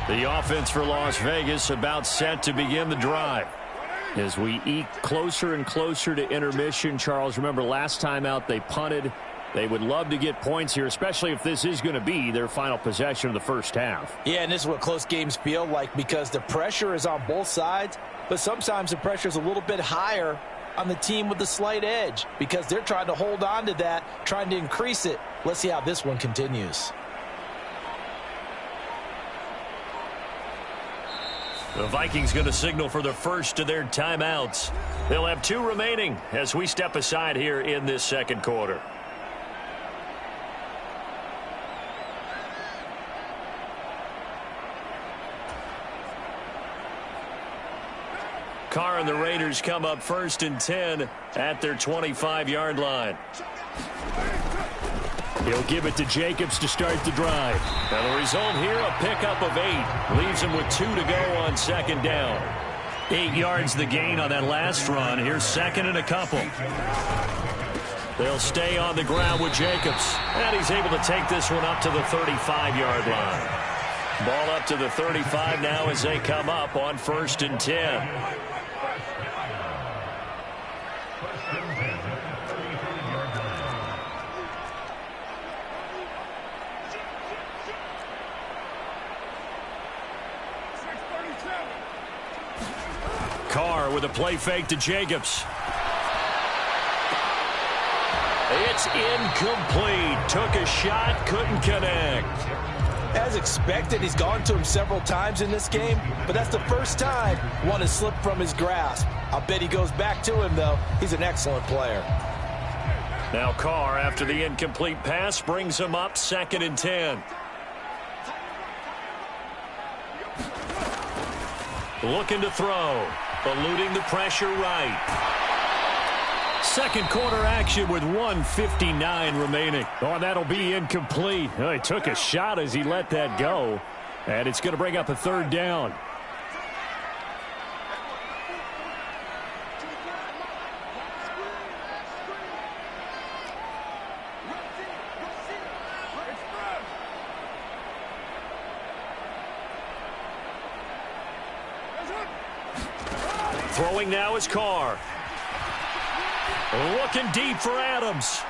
The offense for Las Vegas about set to begin the drive. As we eke closer and closer to intermission, Charles, remember last time out they punted. They would love to get points here, especially if this is going to be their final possession of the first half. Yeah, and this is what close games feel like because the pressure is on both sides, but sometimes the pressure is a little bit higher on the team with the slight edge because they're trying to hold on to that, trying to increase it. Let's see how this one continues. The Vikings going to signal for the first of their timeouts. They'll have 2 remaining as we step aside here in this second quarter. Carr and the Raiders come up 1st and 10 at their 25-yard line. He'll give it to Jacobs to start the drive. Now the result here, a pickup of 8. Leaves him with 2 to go on second down. 8 yards the gain on that last run. Here's second and a couple. They'll stay on the ground with Jacobs. And he's able to take this one up to the 35-yard line. Ball up to the 35 now as they come up on 1st and 10. Carr with a play fake to Jacobs. It's incomplete. Took a shot, couldn't connect. As expected, he's gone to him several times in this game, but that's the first time one has slipped from his grasp. I'll bet he goes back to him, though. He's an excellent player. Now Carr, after the incomplete pass, brings him up 2nd and 10. Looking to throw. Eluding the pressure right. Second quarter action with 1:59 remaining. Oh, that'll be incomplete. Oh, he took a shot as he let that go. And it's going to bring up a 3rd down. Throwing now is Carr. Looking deep for Adams.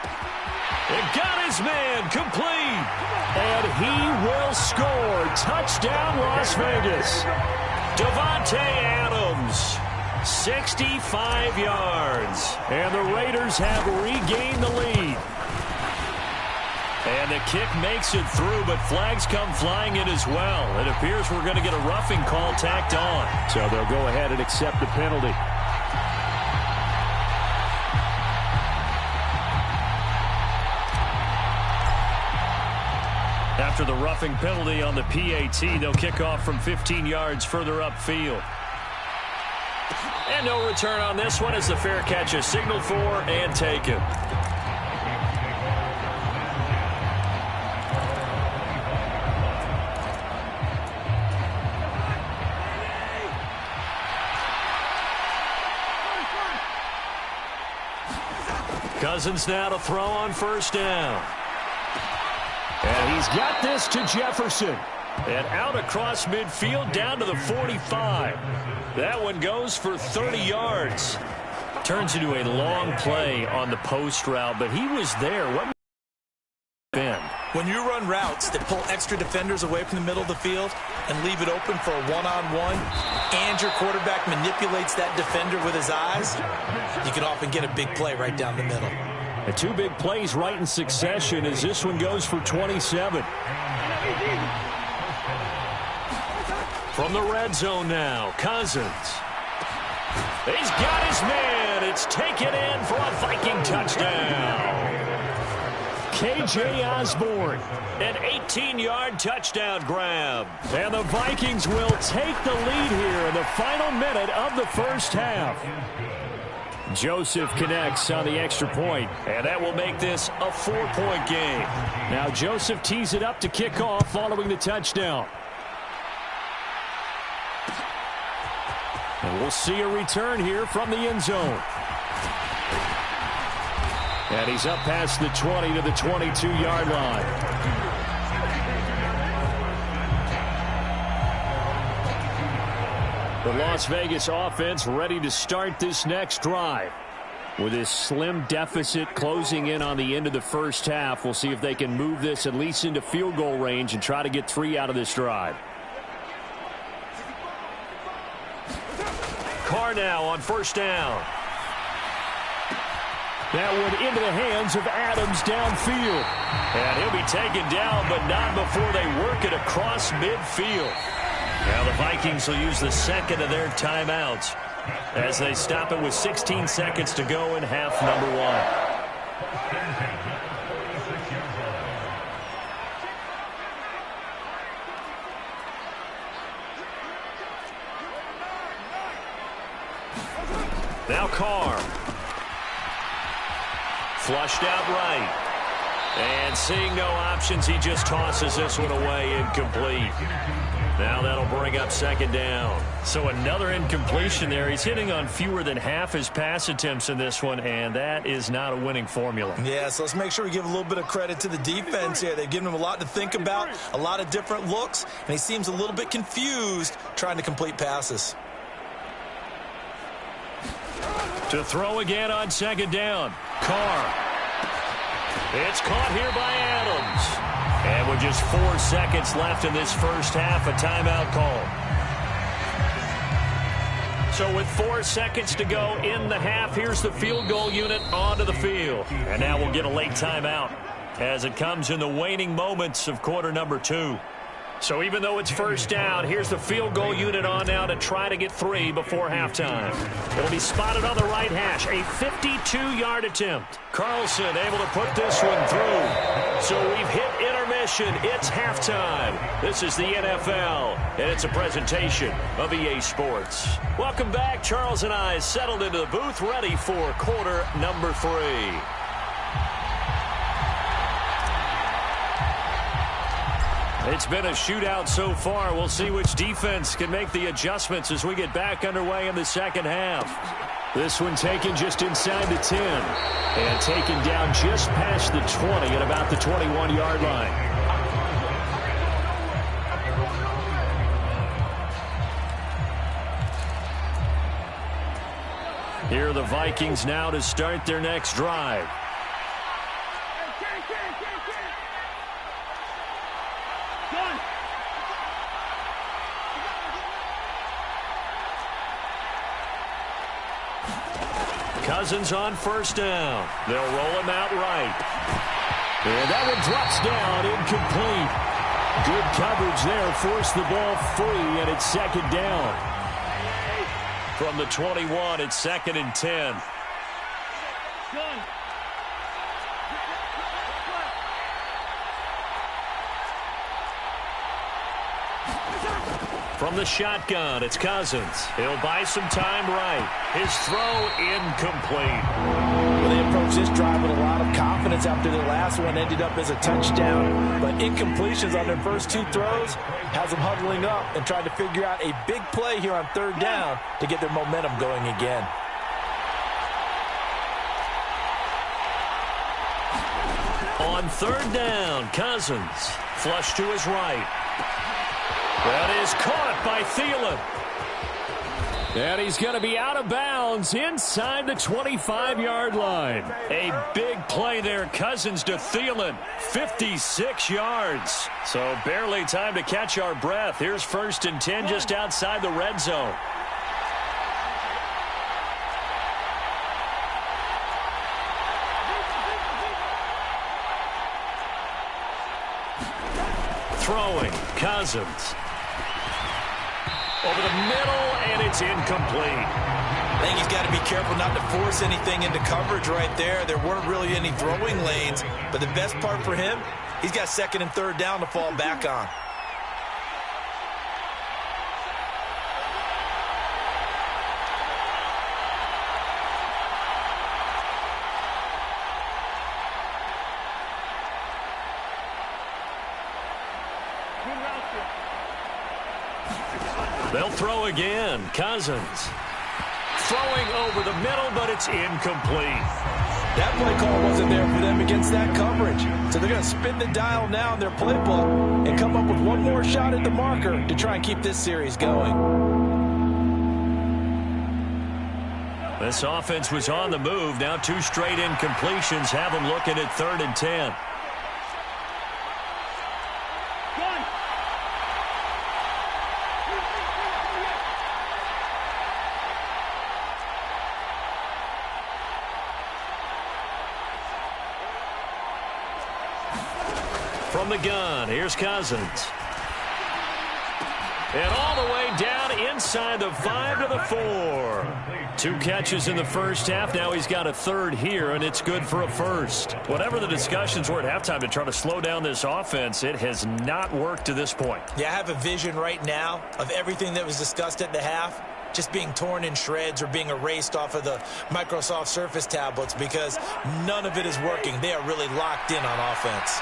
It got his man complete. And he will score. Touchdown, Las Vegas. Davante Adams, 65 yards. And the Raiders have regained the lead. And the kick makes it through, but flags come flying in as well. It appears we're going to get a roughing call tacked on. So they'll go ahead and accept the penalty. After the roughing penalty on the PAT, they'll kick off from 15 yards further upfield. And no return on this one as the fair catch is signaled for and taken. Cousins now to throw on 1st down. And he's got this to Jefferson. And out across midfield down to the 45. That one goes for 30 yards. Turns into a long play on the post route, but he was there. What been? When you run routes that pull extra defenders away from the middle of the field and leave it open for a one-on-one, and your quarterback manipulates that defender with his eyes, you can often get a big play right down the middle. And 2 big plays right in succession as this one goes for 27. From the red zone now, Cousins. He's got his man. It's taken in for a Viking touchdown. KJ Osborne, an 18-yard touchdown grab. And the Vikings will take the lead here in the final minute of the first half. Joseph connects on the extra point, and that will make this a 4-point game. Now Joseph tees it up to kick off following the touchdown. And we'll see a return here from the end zone. And he's up past the 20 to the 22-yard line. The Las Vegas offense ready to start this next drive. With this slim deficit closing in on the end of the first half, we'll see if they can move this at least into field goal range and try to get 3 out of this drive. Carr now on first down. That one into the hands of Adams downfield. And he'll be taken down, but not before they work it across midfield. Now the Vikings will use the second of their timeouts as they stop it with 16 seconds to go in half number 1. Now Carr. Flushed out right. And seeing no options, he just tosses this one away, incomplete. Now that'll bring up second down. So another incompletion there. He's hitting on fewer than half his pass attempts in this one, and that is not a winning formula. Yeah, so let's make sure we give a little bit of credit to the defense here. They've given him a lot to think about, a lot of different looks, and he seems a little bit confused trying to complete passes. To throw again on second down. Carr. It's caught here by Adams. And with just 4 seconds left in this first half, a timeout call. So with 4 seconds to go in the half, here's the field goal unit onto the field. And now we'll get a late timeout as it comes in the waning moments of quarter number 2. So even though it's first down, here's the field goal unit on now to try to get 3 before halftime. It'll be spotted on the right hash. A 52-yard attempt. Carlson able to put this one through. So we've hit intermission. It's halftime. This is the NFL, and it's a presentation of EA Sports. Welcome back. Charles and I settled into the booth, ready for quarter number 3. It's been a shootout so far. We'll see which defense can make the adjustments as we get back underway in the second half. This one taken just inside the 10 and taken down just past the 20 at about the 21-yard line. Here are the Vikings now to start their next drive. Cousins on first down. They'll roll him out right. And that one drops down, incomplete. Good coverage there, forced the ball free, and it's second down. From the 21, it's 2nd and 10. From the shotgun, it's Cousins. He'll buy some time right. His throw incomplete. Well, they approached this drive with a lot of confidence after their last one ended up as a touchdown. But incompletions on their first 2 throws has them huddling up and trying to figure out a big play here on third down to get their momentum going again. On third down, Cousins. Flush to his right. That is caught by Thielen. And he's going to be out of bounds inside the 25-yard line. A big play there. Cousins to Thielen. 56 yards. So barely time to catch our breath. Here's 1st and 10 just outside the red zone. Throwing. Cousins. Over the middle, and it's incomplete. I think he's got to be careful not to force anything into coverage right there. There weren't really any throwing lanes, but the best part for him, he's got 2nd and 3rd down to fall back on. They'll throw again. Cousins. Throwing over the middle, but it's incomplete. That play call wasn't there for them against that coverage. So they're going to spin the dial now in their playbook and come up with one more shot at the marker to try and keep this series going. This offense was on the move. Now 2 straight incompletions have them looking at 3rd and 10. From the gun, here's Cousins. And all the way down inside the 5 to the 4. 2 catches in the first half. Now he's got a 3rd here, and it's good for a 1st. Whatever the discussions were at halftime to try to slow down this offense, it has not worked to this point. Yeah, I have a vision right now of everything that was discussed at the half just being torn in shreds or being erased off of the Microsoft Surface tablets because none of it is working. They are really locked in on offense.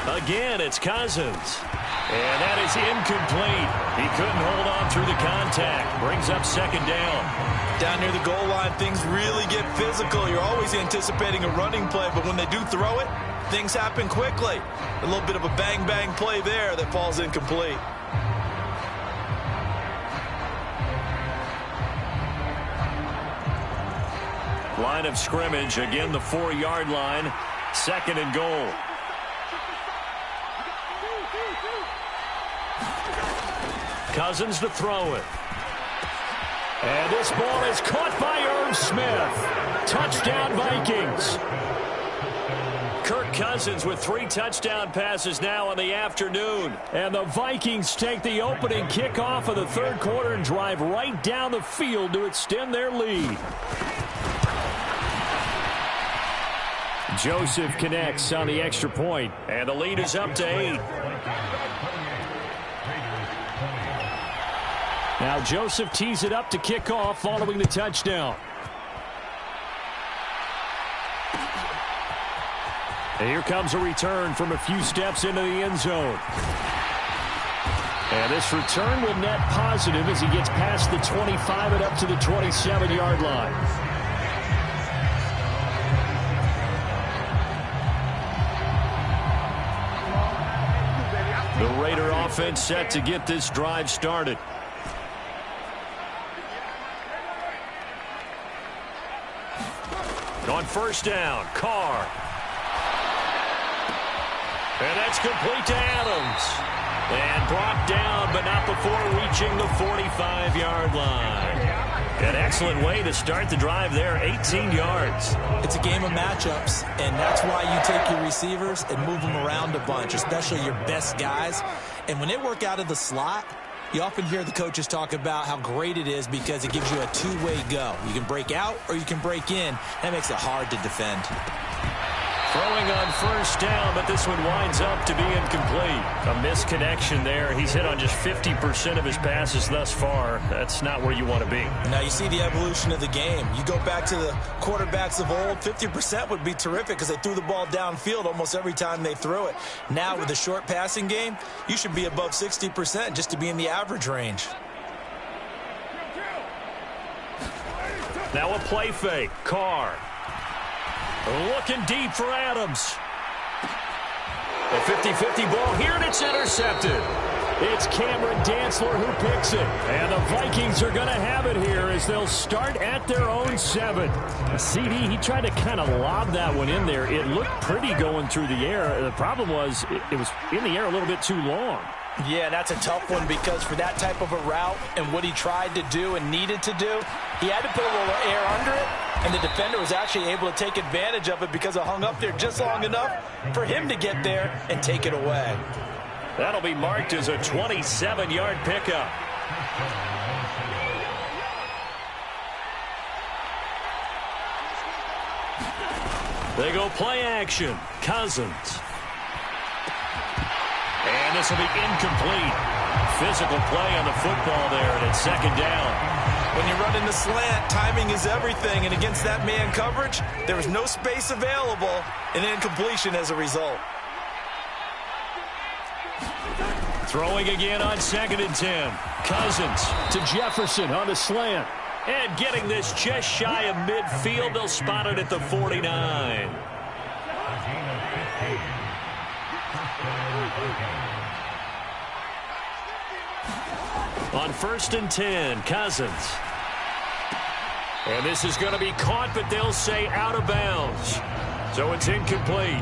Again, it's Cousins. And that is incomplete. He couldn't hold on through the contact. Brings up 2nd down. Down near the goal line, things really get physical. You're always anticipating a running play, but when they do throw it, things happen quickly. A little bit of a bang-bang play there that falls incomplete. Line of scrimmage, again the 4-yard line. 2nd and goal. Cousins to throw it. And this ball is caught by Irv Smith. Touchdown Vikings. Kirk Cousins with 3 touchdown passes now in the afternoon. And the Vikings take the opening kickoff of the 3rd quarter and drive right down the field to extend their lead. Joseph connects on the extra point, and the lead is up to 8. Now Joseph tees it up to kick off following the touchdown. And here comes a return from a few steps into the end zone. And this return will net positive as he gets past the 25 and up to the 27-yard line. The Raider offense set to get this drive started. On 1st down, Carr. And that's complete to Adams. And brought down, but not before reaching the 45-yard line. An excellent way to start the drive there, 18 yards. It's a game of matchups, and that's why you take your receivers and move them around a bunch, especially your best guys. And when they work out of the slot, you often hear the coaches talk about how great it is because it gives you a 2-way go. You can break out or you can break in. That makes it hard to defend. Throwing on 1st down, but this one winds up to be incomplete. A misconnection there. He's hit on just 50% of his passes thus far. That's not where you want to be. Now you see the evolution of the game. You go back to the quarterbacks of old, 50% would be terrific because they threw the ball downfield almost every time they threw it. Now with the short passing game, you should be above 60% just to be in the average range. Now a play fake. Carr. Looking deep for Adams. A 50-50 ball here, and it's intercepted. It's Cameron Dantzler who picks it. And the Vikings are going to have it here as they'll start at their own 7. CD, he tried to kind of lob that one in there. It looked pretty going through the air. The problem was it was in the air a little bit too long. Yeah, that's a tough one because for that type of a route and what he tried to do and needed to do, he had to put a little air under it, and the defender was actually able to take advantage of it because it hung up there just long enough for him to get there and take it away. That'll be marked as a 27-yard pickup. They go play action. Cousins. And this will be incomplete. Physical play on the football there, and it's 2nd down. When you're running the slant, timing is everything, and against that man coverage, there was no space available, and incompletion as a result. Throwing again on 2nd and 10. Cousins to Jefferson on the slant. And getting this just shy of midfield. They'll spot it at the 49. On 1st and 10, Cousins. And this is going to be caught, but they'll say out of bounds. So it's incomplete.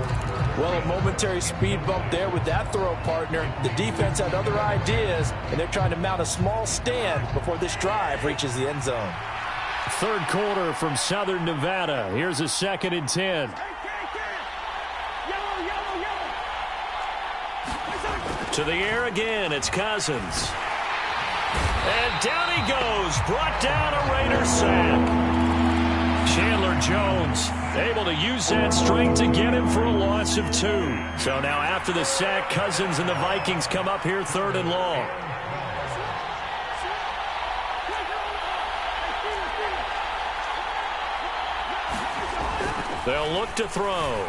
Well, a momentary speed bump there with that throw, partner. The defense had other ideas, and they're trying to mount a small stand before this drive reaches the end zone. Third quarter from Southern Nevada. Here's a 2nd and 10. To the air again, it's Cousins. And down he goes, brought down a Raider sack. Chandler Jones able to use that strength to get him for a loss of 2. So now after the sack, Cousins and the Vikings come up here 3rd and long. They'll look to throw.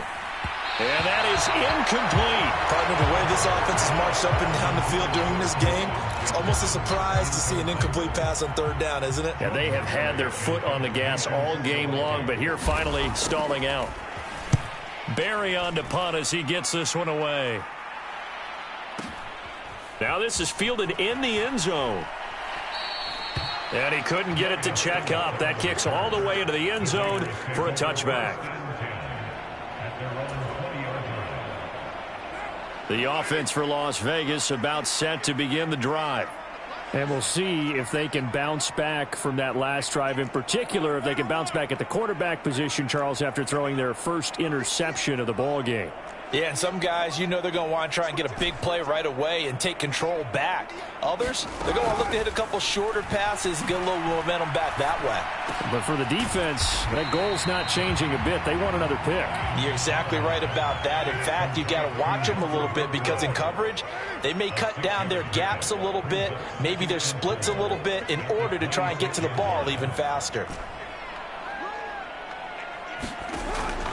And that is incomplete. Partner, the way this offense has marched up and down the field during this game, it's almost a surprise to see an incomplete pass on 3rd down, isn't it? Yeah, they have had their foot on the gas all game long, but here finally stalling out. Barry on to punt as he gets this one away. Now this is fielded in the end zone. And he couldn't get it to check up. That kicks all the way into the end zone for a touchback. The offense for Las Vegas about set to begin the drive. And we'll see if they can bounce back from that last drive. In particular, if they can bounce back at the quarterback position, Charles, after throwing their first interception of the ball game. Yeah, and some guys, you know they're going to want to try and get a big play right away and take control back. Others, they're going to look to hit a couple shorter passes and get a little momentum back that way. But for the defense, that goal's not changing a bit. They want another pick. You're exactly right about that. In fact, you got to watch them a little bit because in coverage, they may cut down their gaps a little bit, maybe their splits a little bit in order to try and get to the ball even faster.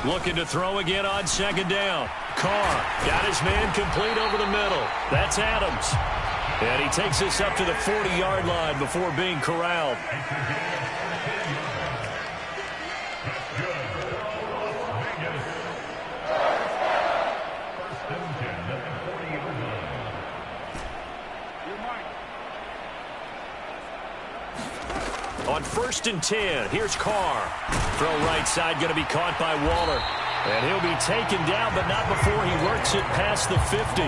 Looking to throw again on 2nd down. Carr got his man complete over the middle. That's Adams. And he takes this up to the 40-yard line before being corralled. On 1st and 10, here's Carr. Throw right side, going to be caught by Waller. And he'll be taken down, but not before he works it past the 50.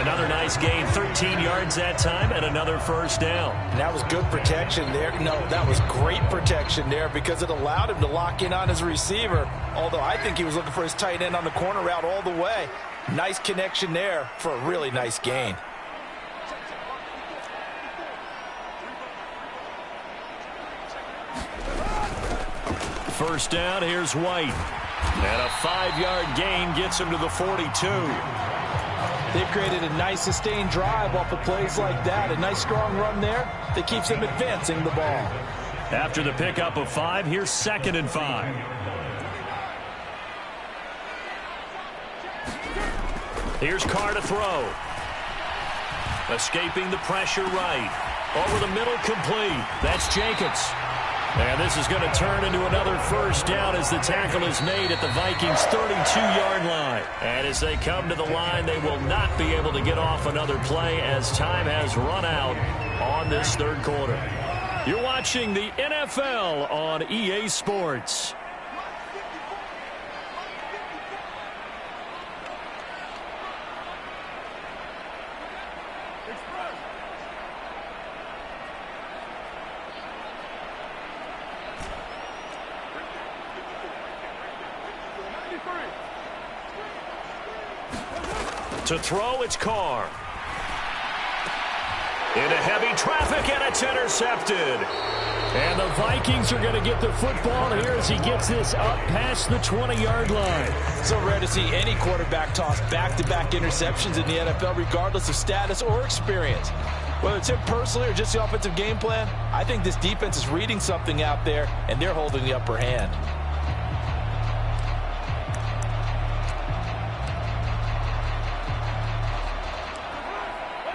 Another nice gain, 13 yards that time, and another 1st down. And that was good protection there. No, that was great protection there because it allowed him to lock in on his receiver, although I think he was looking for his tight end on the corner route all the way. Nice connection there for a really nice gain. First down, here's White. And a 5-yard gain gets him to the 42. They've created a nice sustained drive off of plays like that. A nice strong run there that keeps them advancing the ball. After the pickup of 5, here's 2nd and 5. Here's Carr to throw. Escaping the pressure right. Over the middle, complete. That's Jacobs. And this is going to turn into another 1st down as the tackle is made at the Vikings' 32-yard line. And as they come to the line, they will not be able to get off another play as time has run out on this 3rd quarter. You're watching the NFL on EA Sports. To throw, it's Carr. Into heavy traffic, and it's intercepted. And the Vikings are going to get the football here as he gets this up past the 20-yard line. So rare to see any quarterback toss back-to-back interceptions in the NFL, regardless of status or experience. Whether it's him personally or just the offensive game plan, I think this defense is reading something out there, and they're holding the upper hand.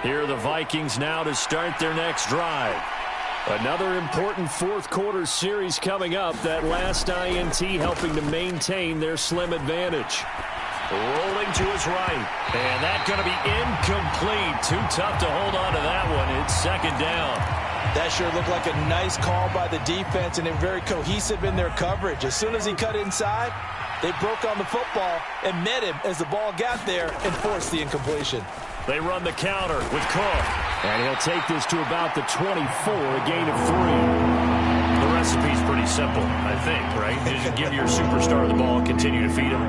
Here are the Vikings now to start their next drive. Another important 4th quarter series coming up. That last INT helping to maintain their slim advantage. Rolling to his right. And that's going to be incomplete. Too tough to hold on to that one. It's 2nd down. That sure looked like a nice call by the defense, and they're very cohesive in their coverage. As soon as he cut inside, they broke on the football and met him as the ball got there and forced the incompletion. They run the counter with Cook. And he'll take this to about the 24, a gain of 3. The recipe's pretty simple, I think, right? Just give your superstar the ball, continue to feed him.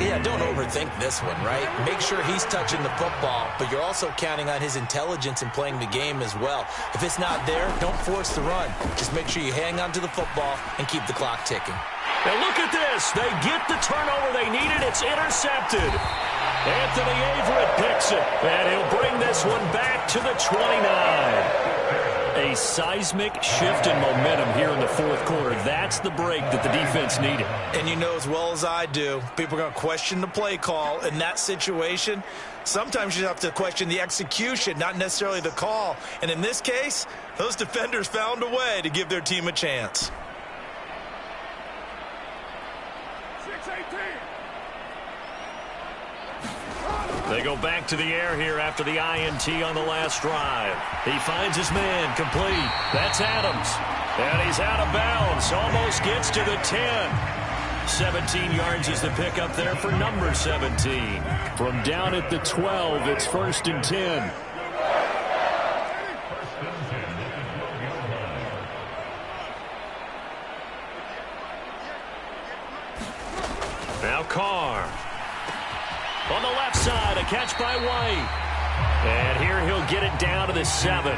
Yeah, don't overthink this one, right? Make sure he's touching the football, but you're also counting on his intelligence in playing the game as well. If it's not there, don't force the run. Just make sure you hang on to the football and keep the clock ticking. Now look at this. They get the turnover they needed. It's intercepted. Anthony Averett picks it, and he'll bring this one back to the 29. A seismic shift in momentum here in the fourth quarter. That's the break that the defense needed. And you know as well as I do, people are going to question the play call in that situation. Sometimes you have to question the execution, not necessarily the call. And in this case, those defenders found a way to give their team a chance. They go back to the air here after the INT on the last drive. He finds his man complete. That's Adams. And he's out of bounds. Almost gets to the 10. 17 yards is the pickup there for number 17. From down at the 12, it's 1st and 10. Now Carr. On the left side, a catch by White. And here he'll get it down to the 7.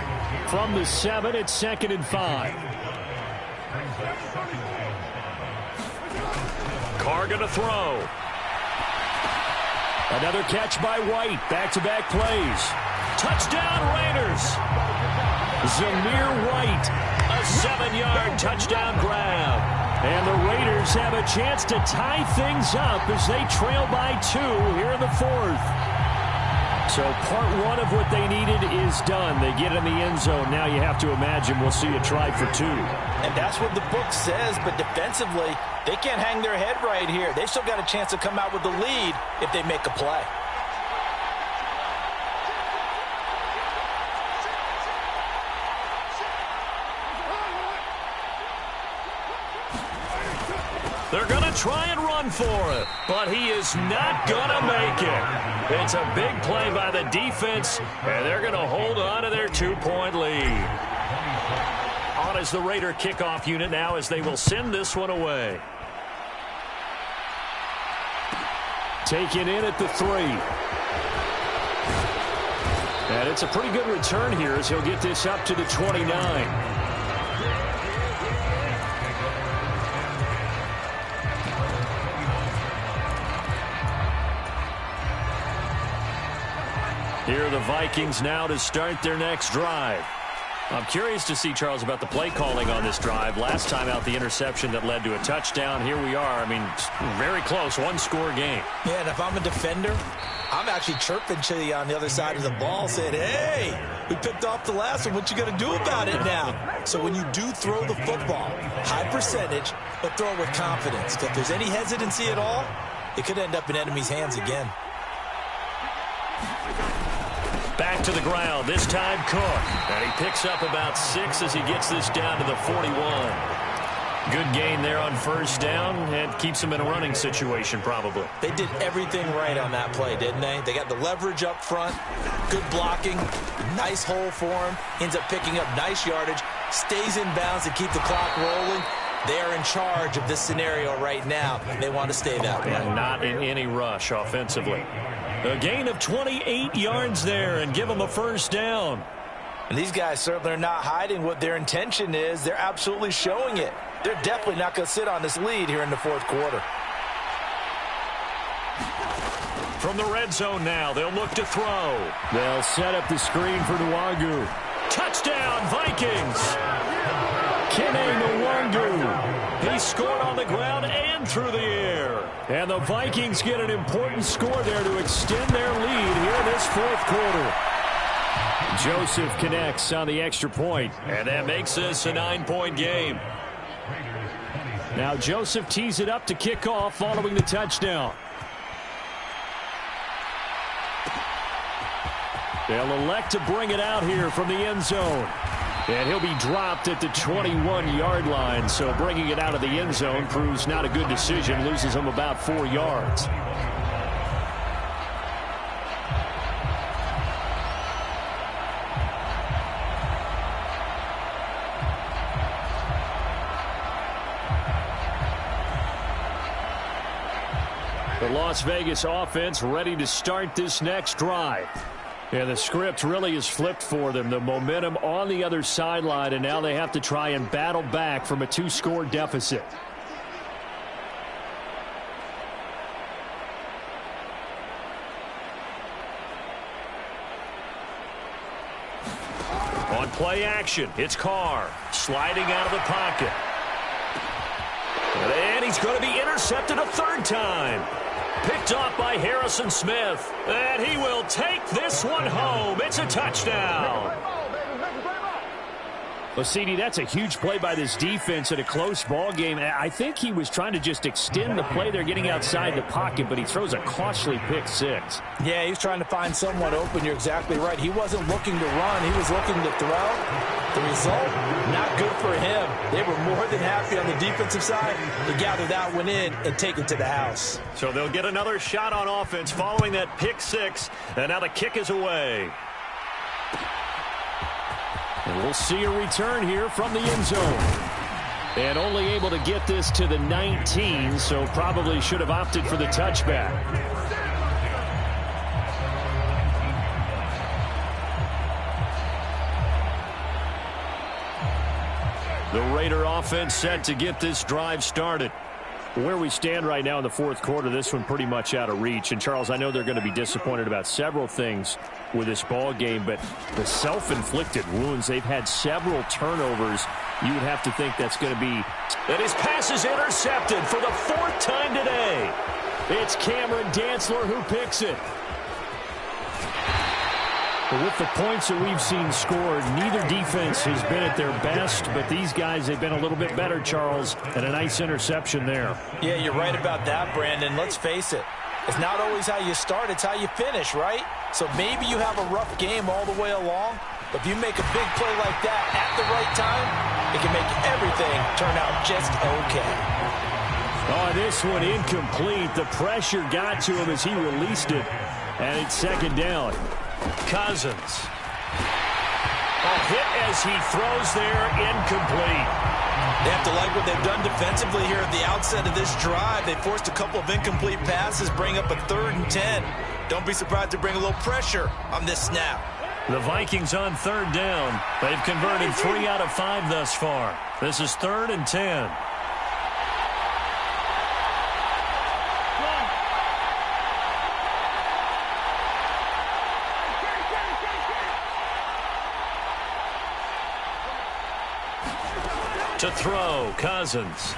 From the 7, it's 2nd and 5. Carr going to throw. Another catch by White. Back-to-back plays. Touchdown Raiders. Zamir White. A 7-yard touchdown grab. And the Raiders have a chance to tie things up as they trail by 2 here in the 4th. So part 1 of what they needed is done. They get in the end zone. Now you have to imagine we'll see a try for 2. And that's what the book says, but defensively, they can't hang their head right here. They still got a chance to come out with the lead if they make a play. They're going to try and run for it, but he is not going to make it. It's a big play by the defense, and they're going to hold on to their 2-point lead. On is the Raider kickoff unit now as they will send this one away. Taken in at the 3. And it's a pretty good return here as he'll get this up to the 29. Here are the Vikings now to start their next drive. I'm curious to see, Charles, about the play calling on this drive. Last time out, the interception that led to a touchdown. Here we are. I mean, very close, 1-score game. Yeah, and if I'm a defender, I'm actually chirping to you on the other side of the ball, saying, hey, we picked off the last one. What you going to do about it now? So when you do throw the football, high percentage, but throw it with confidence. If there's any hesitancy at all, it could end up in enemy's hands again. Back to the ground, this time Cook. And he picks up about 6 as he gets this down to the 41. Good gain there on 1st down and keeps him in a running situation probably. They did everything right on that play, didn't they? They got the leverage up front, good blocking, nice hole for him, ends up picking up nice yardage, stays in bounds to keep the clock rolling. They are in charge of this scenario right now. They want to stay that way. And not in any rush offensively. A gain of 28 yards there and give them a 1st down. And these guys certainly are not hiding what their intention is. They're absolutely showing it. They're definitely not going to sit on this lead here in the 4th quarter. From the red zone now, they'll look to throw. They'll set up the screen for Nwangu. Touchdown, Vikings! Kene Nwangu. He scored on the ground and through the air. And the Vikings get an important score there to extend their lead here in this 4th quarter. Joseph connects on the extra point, and that makes this a 9-point game. Now Joseph tees it up to kick off following the touchdown. They'll elect to bring it out here from the end zone. And he'll be dropped at the 21-yard line. So bringing it out of the end zone proves not a good decision. Loses him about 4 yards. The Las Vegas offense ready to start this next drive. And the script really is flipped for them. The momentum on the other sideline, and now they have to try and battle back from a 2-score deficit. On play action, it's Carr sliding out of the pocket. And he's going to be intercepted a third time. Picked off by Harrison Smith. And he will take this one home. It's a touchdown. Well, CD, that's a huge play by this defense in a close ball game. I think he was trying to just extend the play. They're getting outside the pocket, but he throws a costly pick six. Yeah, he's trying to find someone open. You're exactly right. He wasn't looking to run. He was looking to throw. The result, not good for him. They were more than happy on the defensive side to gather that one in and take it to the house. So they'll get another shot on offense following that pick six, and now the kick is away. And we'll see a return here from the end zone. And only able to get this to the 19, so probably should have opted for the touchback. The Raider offense set to get this drive started. Where we stand right now in the fourth quarter, this one pretty much out of reach. And, Charles, I know they're going to be disappointed about several things with this ball game, but the self-inflicted wounds, they've had several turnovers. You would have to think that's going to be. And his pass is intercepted for the fourth time today. It's Cameron Dantzler who picks it. But with the points that we've seen scored, neither defense has been at their best, but these guys have been a little bit better, Charles, and a nice interception there. Yeah, you're right about that, Brandon. Let's face it. It's not always how you start, it's how you finish, right? So maybe you have a rough game all the way along, but if you make a big play like that at the right time, it can make everything turn out just okay. Oh, this one incomplete. The pressure got to him as he released it, and it's second down. Cousins. A hit as he throws there, incomplete. They have to like what they've done defensively here at the outset of this drive. They forced a couple of incomplete passes, bring up a 3rd and 10. Don't be surprised to bring a little pressure on this snap. The Vikings on 3rd down. They've converted 3 out of 5 thus far. This is 3rd and 10. To throw, Cousins.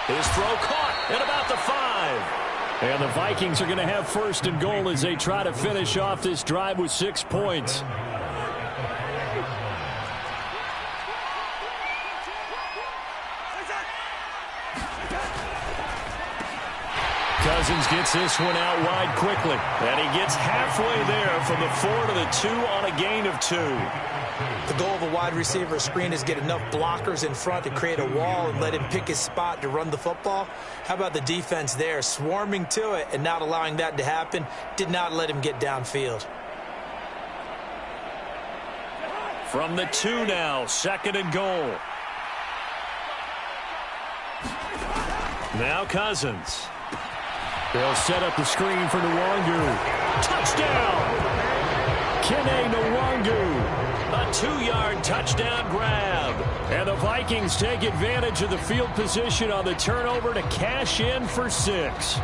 His throw caught at about the 5. And the Vikings are going to have 1st and goal as they try to finish off this drive with 6 points. Cousins gets this one out wide quickly. And he gets halfway there from the 4 to the 2 on a gain of 2. The goal of a wide receiver screen is get enough blockers in front to create a wall and let him pick his spot to run the football. How about the defense there, swarming to it and not allowing that to happen? Did not let him get downfield. From the 2 now, 2nd and goal. Now Cousins. They'll set up the screen for Nwangu. Touchdown! Kene Nwangu. A 2-yard touchdown grab. And the Vikings take advantage of the field position on the turnover to cash in for 6.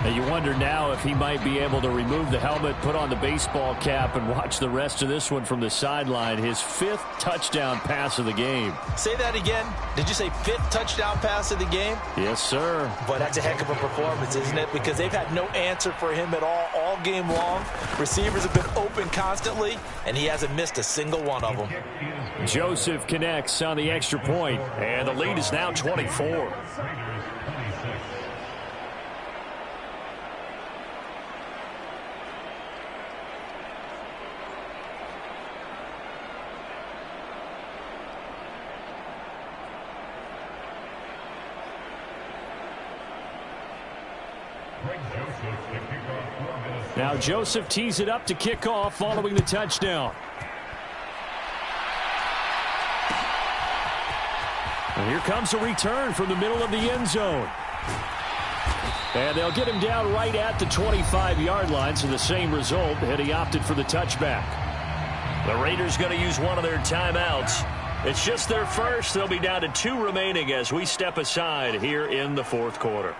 Now you wonder now if he might be able to remove the helmet, put on the baseball cap, and watch the rest of this one from the sideline. His 5th touchdown pass of the game. Say that again. Did you say 5th touchdown pass of the game? Yes, sir. But that's a heck of a performance, isn't it? Because they've had no answer for him at all game long. Receivers have been open constantly, and he hasn't missed a single one of them. Joseph connects on the extra point, and the lead is now 24. Now Joseph tees it up to kick off following the touchdown. And here comes a return from the middle of the end zone. And they'll get him down right at the 25-yard line, so the same result, and he opted for the touchback. The Raiders going to use one of their timeouts. It's just their first. They'll be down to 2 remaining as we step aside here in the fourth quarter.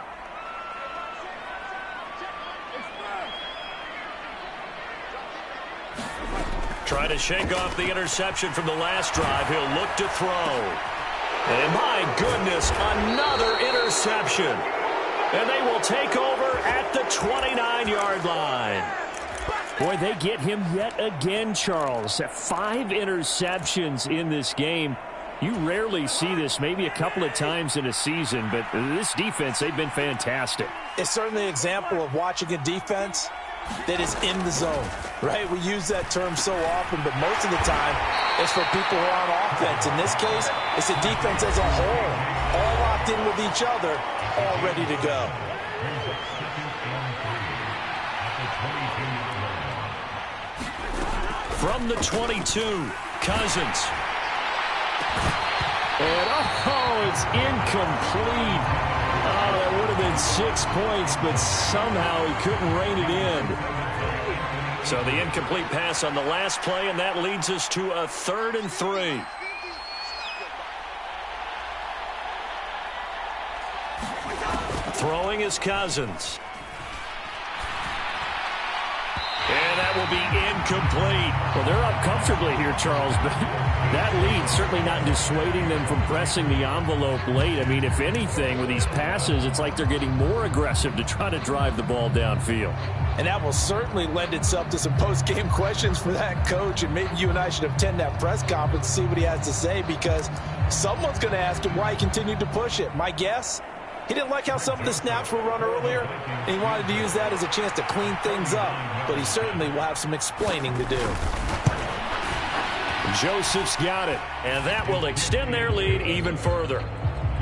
Trying to shake off the interception from the last drive. He'll look to throw. And my goodness, another interception. And they will take over at the 29-yard line. Boy, they get him yet again, Charles. 5 interceptions in this game. You rarely see this, maybe a couple of times in a season, but this defense, they've been fantastic. It's certainly an example of watching a defense that is in the zone, right? We use that term so often, but most of the time it's for people who are on offense. In this case, it's a defense as a whole, all locked in with each other, all ready to go. From the 22, Cousins. And, it's incomplete. Oh, that would have been 6 points, but somehow he couldn't rein it in. So the incomplete pass on the last play, and that leads us to a 3rd and 3. Throwing is Cousins. And that will be incomplete. Well, they're up comfortably here, Charles, but that lead certainly not dissuading them from pressing the envelope late. I mean, if anything, with these passes, it's like they're getting more aggressive to try to drive the ball downfield. And that will certainly lend itself to some post-game questions for that coach, and maybe you and I should attend that press conference to see what he has to say, because someone's going to ask him why he continued to push it. My guess? He didn't like how some of the snaps were run earlier, and he wanted to use that as a chance to clean things up. But he certainly will have some explaining to do. Joseph's got it, and that will extend their lead even further.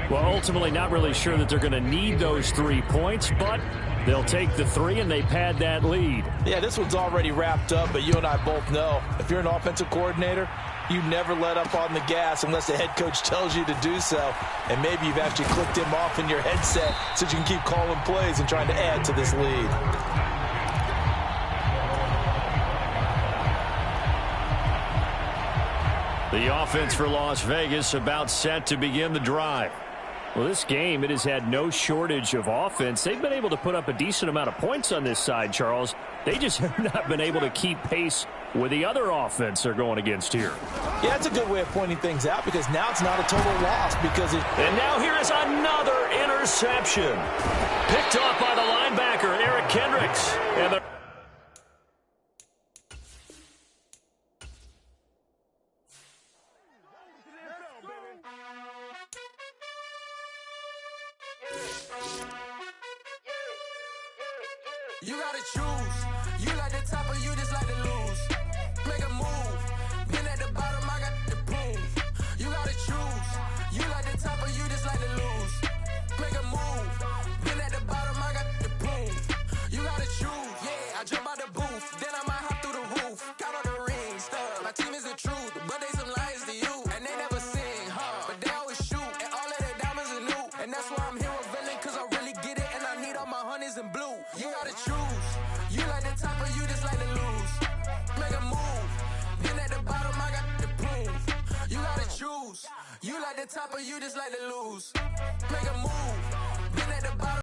Well, ultimately not really sure that they're going to need those 3 points, but they'll take the 3 and they pad that lead. Yeah, this one's already wrapped up, but you and I both know if you're an offensive coordinator, you never let up on the gas unless the head coach tells you to do so. And maybe you've actually clicked him off in your headset so you can keep calling plays and trying to add to this lead. The offense for Las Vegas about set to begin the drive. Well, this game, it has had no shortage of offense. They've been able to put up a decent amount of points on this side, Charles. They just have not been able to keep pace with the other offense they're going against here. Yeah, that's a good way of pointing things out, because now it's not a total loss. And now here is another interception. Picked off by the linebacker, Eric Kendricks. And you gotta choose. You like the top or you just like to lose. Make a move. Been at the bottom, I got the proof. You gotta choose. You like the top or you just like to lose. Make a move. Been at the bottom, I got the proof. You gotta choose. Yeah, I jump out the booth. Then I might hop through the roof. Got all the rings, stuff. My team is the truth, but they some liars to you. And they never sing, but they always shoot. And all of their diamonds are new. And that's why I'm here with villain, cause I really get it. And I need all my honeys in blue. You gotta choose. You like the top or you just like to lose. Make a move. Been at the bottom, I got the proof. You gotta choose. You like the top or you just like to lose. Make a move.